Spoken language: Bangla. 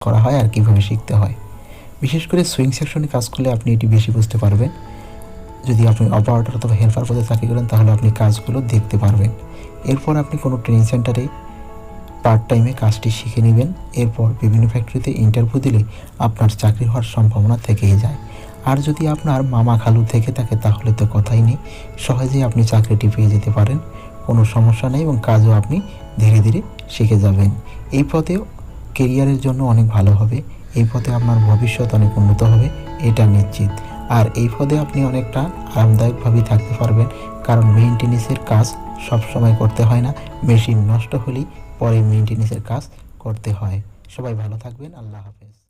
করা হয় আর কীভাবে শিখতে হয়। বিশেষ করে সুইং সেকশনে কাজ করলে আপনি এটি বেশি বুঝতে পারবেন। যদি আপনি অপারেটর অথবা হেল্পার পদে চাকরি করেন তাহলে আপনি কাজগুলো দেখতে পারবেন। এরপর আপনি কোনো ট্রেনিং সেন্টারে পার্ট টাইমে কাজটি শিখে নেবেন। এরপর বিভিন্ন ফ্যাক্টরিতে ইন্টারভিউ দিলে আপনার চাকরি হওয়ার সম্ভাবনা থেকেই যায়। আর যদি আপনার মামা খালু থেকে থাকে তাহলে তো কথাই নেই, সহজেই আপনি চাকরিটি পেয়ে যেতে পারেন, কোনো সমস্যা নেই এবং কাজও আপনি ধীরে ধীরে শিখে যাবেন। এই পথে কেরিয়ারের জন্য অনেক ভালো হবে, এই পথে আপনার ভবিষ্যৎ অনেক উন্নত হবে, এটা নিশ্চিত। আর এই পদে আপনি অনেকটা আরামদায়কভাবেই থাকতে পারবেন, কারণ মেইনটেনেন্সের কাজ সবসময় করতে হয় না, মেশিন নষ্ট হলেই পরে মেইনটেনেন্সের কাজ করতে হয়। সবাই ভালো থাকবেন, আল্লাহ হাফেজ।